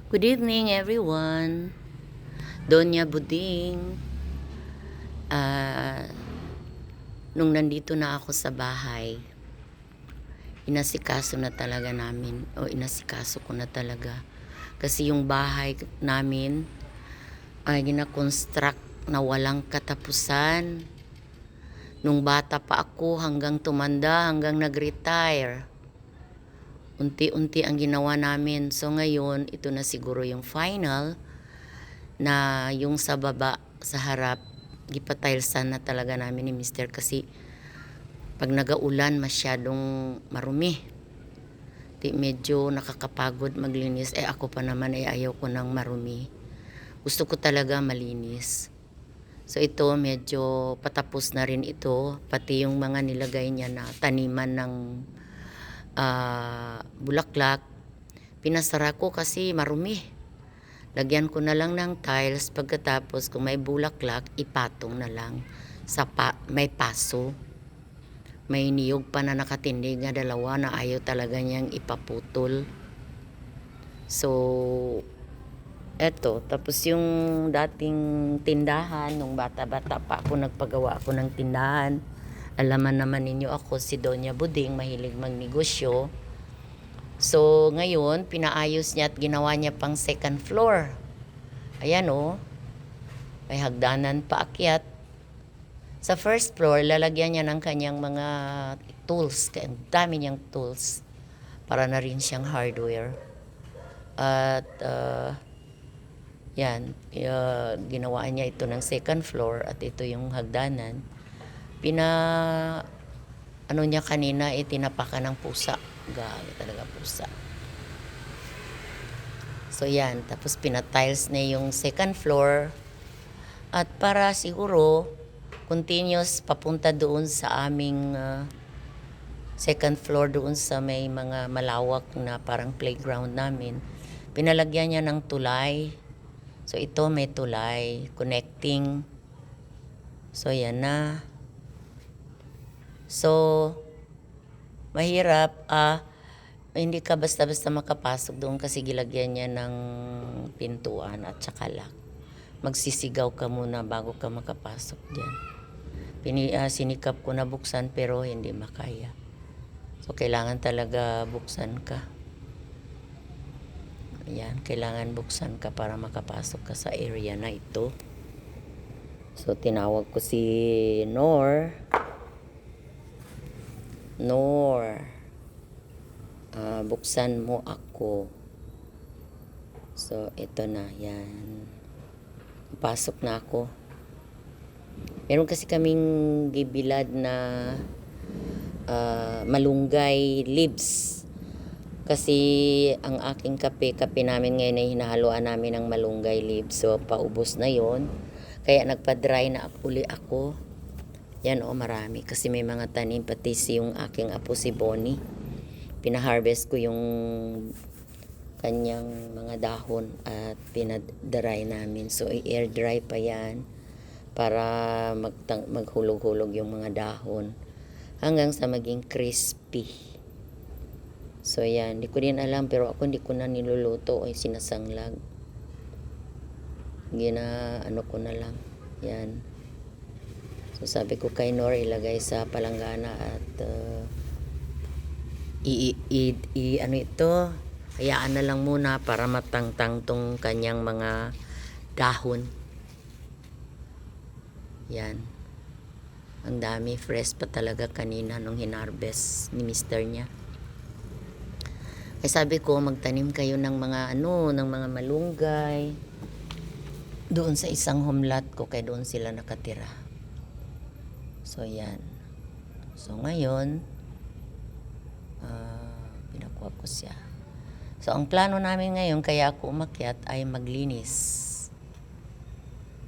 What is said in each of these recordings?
Good evening, everyone. Donya Buding. Ah, nung nandito na ako sa bahay, inasikaso na talaga namin, o inasikaso ko na talaga. Kasi yung bahay namin ay gina-construct na walang katapusan. Nung bata pa ako hanggang tumanda, hanggang nag-retire. Unti-unti ang ginawa namin. So ngayon, ito na siguro yung final na yung sa baba, sa harap, gipatailsan na talaga namin ni Mister kasi pag nagaulan masyadong marumi. Medyo nakakapagod maglinis. Ako pa naman ayaw ko ng marumi. Gusto ko talaga malinis. So ito medyo patapos na rin ito. Pati yung mga nilagay niya na taniman ng bulaklak. Pinasara ko kasi marumi. Lagyan ko na lang ng tiles. Pagkatapos kung may bulaklak, ipatong na lang sa may paso. May niyog pa na nakatindig na dalawa na ayaw talaga niyang ipaputol. So, eto. Tapos yung dating tindahan, nung bata-bata pa ako, nagpagawa ako ng tindahan. Alaman naman ninyo ako, si Donya Buding, mahilig magnegosyo. So, ngayon, pinaayos niya at ginawa niya pang second floor. Ayan o. May hagdanan paakyat. Sa first floor, lalagyan niya ng kanyang mga tools. Ang dami niyang tools. Para na rin siyang hardware. At, yan. Ginawa niya ito ng second floor. At ito yung hagdanan. Ano niya kanina, tinapakan ng pusa. Gago talaga pusa. So yan, tapos pinatiles na yung second floor. At para siguro continuous papunta doon sa aming second floor, doon sa may mga malawak na parang playground namin, pinalagyan niya ng tulay. So ito may tulay, connecting. So yan na. So mahirap, hindi ka basta-basta makapasok doon kasi gilagyan niya ng pintuan at saka lock. Magsisigaw ka muna bago ka makapasok dyan. Sinikap ko na buksan pero hindi makaya. So kailangan talaga buksan ka. Ayan, kailangan buksan ka para makapasok ka sa area na ito. So tinawag ko si Nor, buksan mo ako. So ito na, yan. Pasok na ako. Meron kasi kaming gibilad na malunggay leaves. Kasi ang aking kape namin ngayon ay hinahaluan namin ng malunggay leaves. So paubos na yon. Kaya nagpa-dry na uli ako. Yan marami. Kasi may mga tanim, pati yung aking apo si Bonnie. Pinaharvest ko yung kanyang mga dahon at pinadry namin. So i-air dry pa yan para maghulog-hulog yung mga dahon hanggang sa maging crispy. So yan, hindi ko din alam pero ako hindi ko na niluluto o sinasanglag. Ano ko na lang. Yan. So sabi ko kay Nor ilagay sa palanggana at ano ito, hayaan na lang muna para matangtang tong kanyang mga dahon. Yan. Ang dami, fresh pa talaga kanina nung hinarvest ni mister niya. Ay sabi ko magtanim kayo ng mga ng mga malunggay doon sa isang homelat ko, kaya doon sila nakatira. So yan. So ngayon pinakuha ko siya. So ang plano namin ngayon kaya ako umakyat ay maglinis.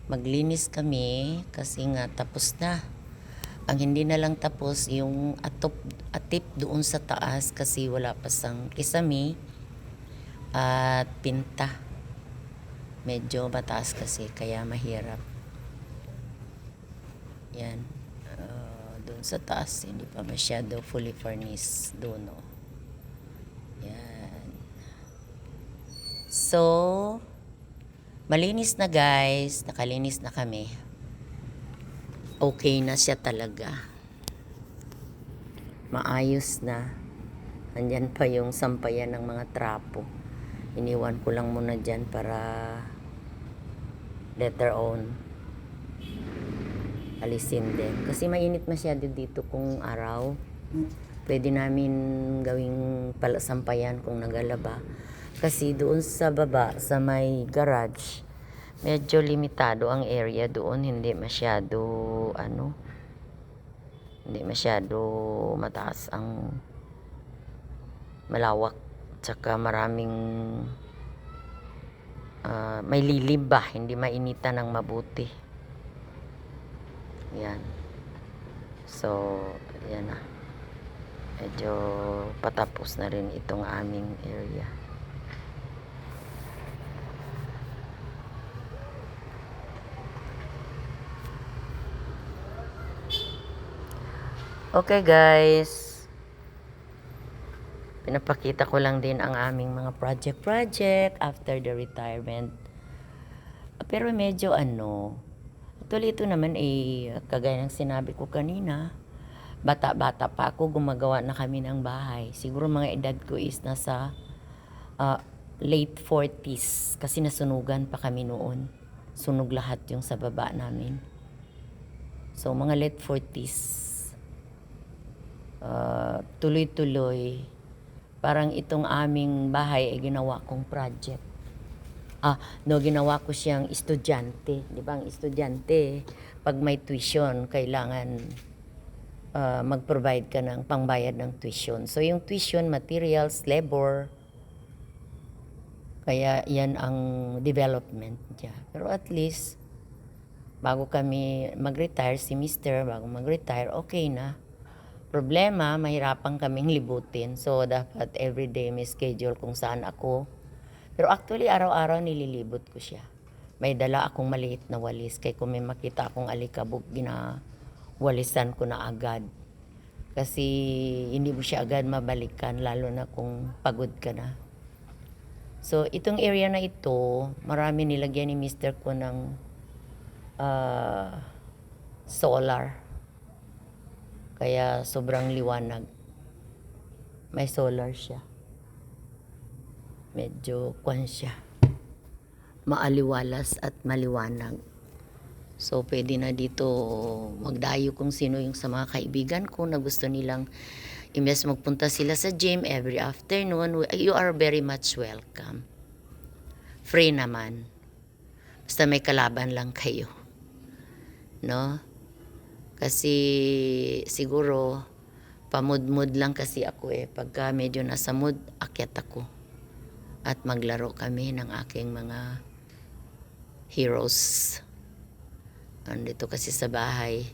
Maglinis kami kasi nga tapos na. Ang hindi na lang tapos yung atip doon sa taas kasi wala pa sang kisame at pinta. Medyo mataas kasi kaya mahirap. Yan. Doon sa taas hindi pa masyado fully furnished doon. Yan. So, malinis na guys. Nakalinis na kami. Okay na siya talaga. Maayos na. Andyan pa yung sampayan ng mga trapo. Iniwan ko lang muna dyan para later on alisin din. Kasi mainit masyado dito kung araw. Pwede namin gawing palasampayan kung nagalaba. Kasi doon sa baba, sa may garage, medyo limitado ang area doon. Hindi masyado, hindi masyado mataas ang malawak. Tsaka maraming may lilim ba, hindi mainitan ng mabuti. Yan. So, yan na. Medyo patapos na rin itong aming area. Okay guys. Pinapakita ko lang din ang aming mga project after the retirement. Pero medyo actually ito naman kagaya ng sinabi ko kanina, bata-bata pa ako, gumagawa na kami ng bahay. Siguro mga edad ko is nasa late 40s kasi nasunugan pa kami noon. Sunog lahat yung sa baba namin. So mga late 40s, tuloy-tuloy. Parang itong aming bahay ay ginawa kong project. Ginawa ko siyang estudyante. Di ba ang estudyante, pag may tuition, kailangan mag-provide ka ng pangbayad ng tuition. So yung tuition, materials, labor, kaya yan ang development niya. Pero at least, bago kami mag-retire, si Mr., bago mag-retire, okay na. Problema, mahirapan kaming libutin. So dapat everyday may schedule kung saan ako. Pero actually, araw-araw nililibot ko siya. May dala akong maliit na walis. Kaya kung may makita akong alikabok, ginawalisan ko na agad. Kasi hindi mo siya agad mabalikan, lalo na kung pagod ka na. So, itong area na ito, marami nilagyan ni Mr. ko ng solar. Kaya sobrang liwanag. May solar siya. Medyo siya. Maaliwalas at maliwanag. So, pwede na dito magdayo kung sino yung sa mga kaibigan ko na gusto nilang imbes magpunta sila sa gym every afternoon. You are very much welcome. Free naman. Basta may kalaban lang kayo. No? Kasi siguro pamud-mud lang kasi ako Pagka medyo nasa mood, akyat ako. At maglaro kami ng aking mga heroes. Andito kasi sa bahay,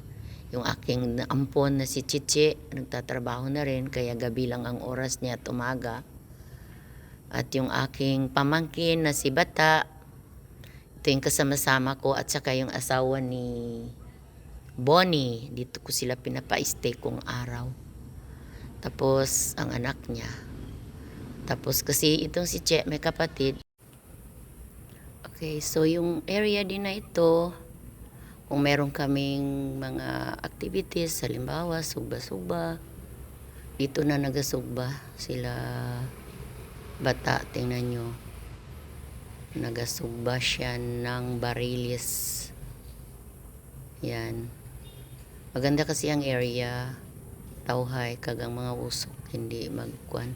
yung aking ampon na si Chichi, nagtatrabaho na rin, kaya gabi lang ang oras niya at umaga. At yung aking pamangkin na si Bata, ito yung kasama-sama ko, at saka yung asawa ni Bonnie, dito ko sila pinapa-stay kung araw. Tapos, ang anak niya. Tapos kasi itong si Che, may kapatid. Okay, so yung area din na ito, kung meron kaming mga activities, halimbawa, sugba-sugba, dito na nagasugba sila Bata, tingnan nyo. Nagasugba siya ng barilis. Yan. Maganda kasi ang area, tawhay, kagang mga usok, hindi magkuan.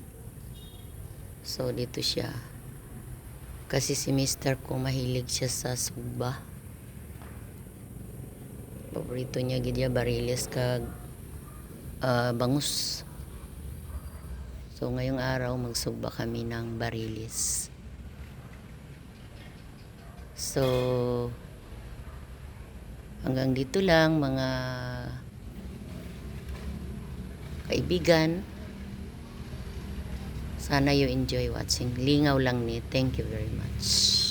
So, dito siya. Kasi si Mr. ko mahilig siya sa sugba. Paborito niya gidya bariles kag bangus. So, ngayong araw magsugba kami ng bariles. So, hanggang dito lang mga kaibigan. Sana you enjoy watching. Lingaw lang ni. Thank you very much.